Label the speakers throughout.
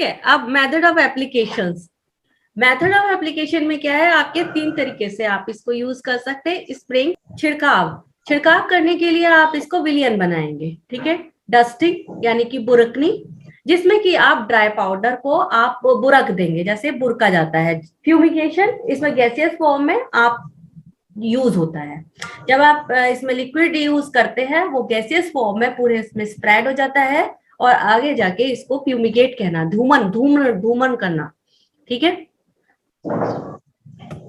Speaker 1: ठीक है। अब method of applications, method of application में क्या है, आपके 3 तरीके से आप इसको यूज कर सकते हैं। स्प्रेइंग, छिड़काव करने के लिए आप इसको विलियन बनाएंगे, ठीक है। डस्टिंग यानी कि बुरकनी, जिसमें कि आप ड्राई पाउडर को आप बुरक देंगे, जैसे बुरका जाता है। फ्यूमिगेशन, इसमें गैसियस फॉर्म में आप यूज होता है। जब आप इसमें लिक्विड यूज करते हैं, वो गैसियस फॉर्म में पूरे इसमें स्प्रेड हो जाता है और आगे जाके इसको फ्यूमिगेट कहना, धूमन करना, ठीक है।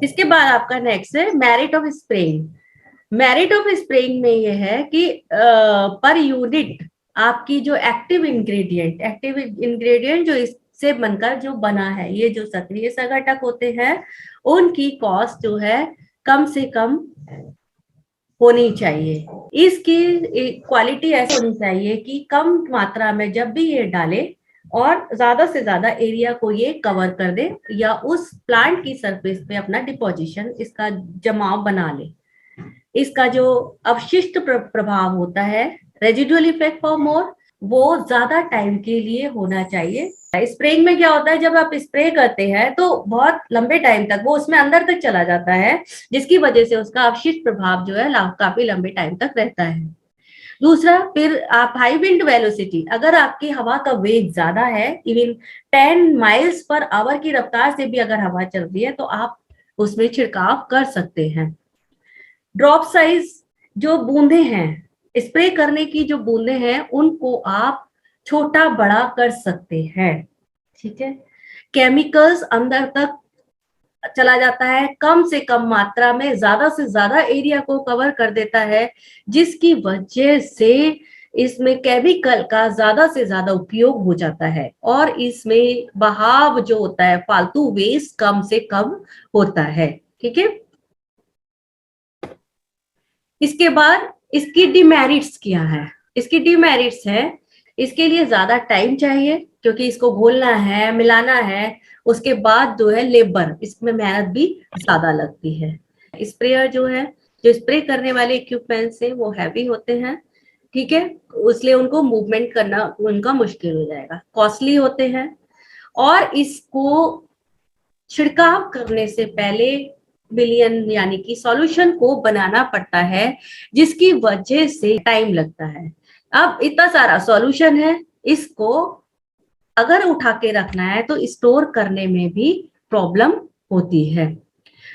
Speaker 1: इसके बाद आपका नेक्स्ट है merit of spraying. Merit of spraying में यह है कि पर यूनिट आपकी जो एक्टिव इंग्रेडिएंट जो इससे बनकर जो बना है, ये जो सक्रिय संघटक होते हैं, उनकी कॉस्ट जो है कम से कम होनी चाहिए। इसकी क्वालिटी ऐसी होनी चाहिए कि कम मात्रा में जब भी ये डाले और ज्यादा से ज्यादा एरिया को ये कवर कर दे, या उस प्लांट की सरफेस पे अपना डिपोजिशन, इसका जमाव बना ले। इसका जो अवशिष्ट प्रभाव होता है, रेजिडुअल इफेक्ट फॉर मोर, वो ज्यादा टाइम के लिए होना चाहिए। स्प्रेइंग में क्या होता है, जब आप स्प्रे करते हैं तो बहुत लंबे टाइम तक वो उसमें अंदर तक चला जाता है, जिसकी वजह से उसका अवशिष्ट प्रभाव जो है काफी लंबे टाइम तक रहता है। दूसरा, फिर आप हाई विंड वेलोसिटी, अगर आपकी हवा का वेग ज्यादा है, इवन 10 माइल्स पर आवर की रफ्तार से भी अगर हवा चल रही है, तो आप उसमें छिड़काव कर सकते हैं। ड्रॉप साइज, जो बूंदे हैं, स्प्रे करने की जो बूंदे हैं, उनको आप छोटा बड़ा कर सकते हैं, ठीक है। केमिकल्स अंदर तक चला जाता है, कम से कम मात्रा में ज्यादा से ज्यादा एरिया को कवर कर देता है, जिसकी वजह से इसमें केमिकल का ज्यादा से ज्यादा उपयोग हो जाता है और इसमें बहाव जो होता है, फालतू वेस्ट कम से कम होता है, ठीक है। इसके बाद इसकी डिमेरिट्स क्या है? इसकी डिमेरिट्स है, इसके लिए ज्यादा टाइम चाहिए, क्योंकि इसको घोलना है, मिलाना है, उसके बाद जो है लेबर, इसमें मेहनत भी ज्यादा लगती है। स्प्रेयर जो है, जो स्प्रे करने वाले इक्विपमेंट्स है, वो हैवी होते हैं, ठीक है, इसलिए उनको मूवमेंट करना उनका मुश्किल हो जाएगा, कॉस्टली होते हैं, और इसको छिड़काव करने से पहले विलियन यानी कि सॉल्यूशन को बनाना पड़ता है, जिसकी वजह से टाइम लगता है। अब इतना सारा सॉल्यूशन है, इसको अगर उठा के रखना है तो स्टोर करने में भी प्रॉब्लम होती है।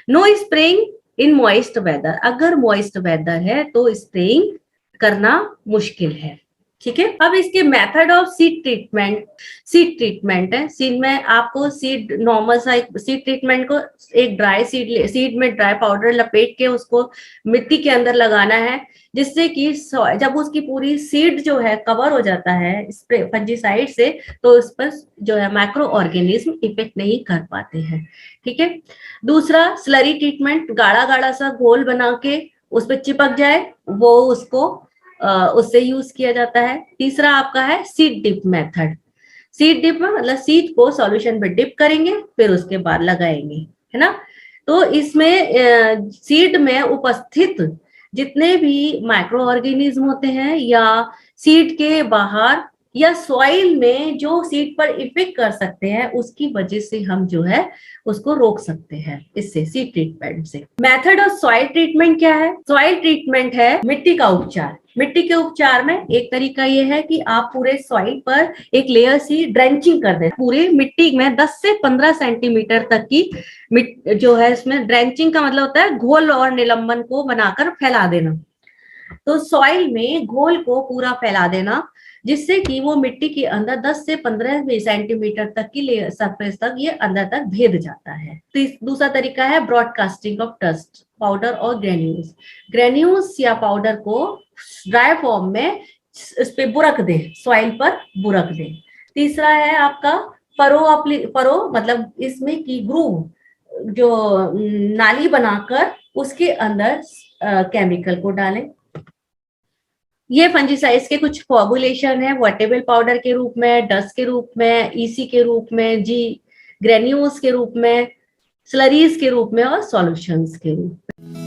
Speaker 1: No spraying in moist weather, अगर मॉइस्ट वेदर है तो स्प्रेइंग करना मुश्किल है, ठीक है। अब इसके मेथड ऑफ सीड ट्रीटमेंट है। सीड में आपको नॉर्मल सीड ट्रीटमेंट को एक ड्राई सीड में ड्राई पाउडर लपेट के उसको मिट्टी के अंदर लगाना है, जिससे कि जब उसकी पूरी सीड जो है कवर हो जाता है स्प्रे फंजीसाइड से, तो उस पर जो है माइक्रो ऑर्गेनिज्म इफेक्ट नहीं कर पाते हैं, ठीक है। दूसरा, स्लरी ट्रीटमेंट, गाढ़ा गाढ़ा सा घोल बना के उस पर चिपक जाए, वो उससे यूज किया जाता है। तीसरा आपका है seed dip method. Seed dip में मतलब सीड को सॉल्यूशन में डिप करेंगे, फिर उसके बाद लगाएंगे, है ना। तो इसमें सीड में उपस्थित जितने भी माइक्रो ऑर्गेनिज्म होते हैं, या सीड के बाहर या सॉइल में जो सीड पर इफेक्ट कर सकते हैं, उसकी वजह से हम जो है उसको रोक सकते हैं इससे, सीड ट्रीटमेंट से। मेथड ऑफ सॉइल ट्रीटमेंट क्या है? सॉइल ट्रीटमेंट है मिट्टी का उपचार। मिट्टी के उपचार में एक तरीका ये है कि आप पूरे सॉइल पर एक लेयर सी ड्रेंचिंग कर दें, पूरे मिट्टी में 10 से 15 सेंटीमीटर तक की जो है, इसमें ड्रेंचिंग का मतलब होता है घोल और निलंबन को बनाकर फैला देना। तो सॉइल में घोल को पूरा फैला देना, जिससे कि वो मिट्टी के अंदर 10 से 15 सेंटीमीटर तक की सरफेस तक ये अंदर तक भेद जाता है। दूसरा तरीका है ब्रॉडकास्टिंग ऑफ डस्ट पाउडर और ग्रेन्यूल्स या पाउडर को ड्राई फॉर्म में इस पे बुरक दे, सॉइल पर बुरक दे। तीसरा है आपका फरो मतलब इसमें की ग्रूव, जो नाली बनाकर उसके अंदर केमिकल को डालें। ये फंजीसाइड्स के कुछ फॉर्मुलेशन है, वॉटेबल पाउडर के रूप में, डस्ट के रूप में, ईसी के रूप में, ग्रेन्यूल्स के रूप में, स्लरीज के रूप में और सॉल्यूशंस के रूप में।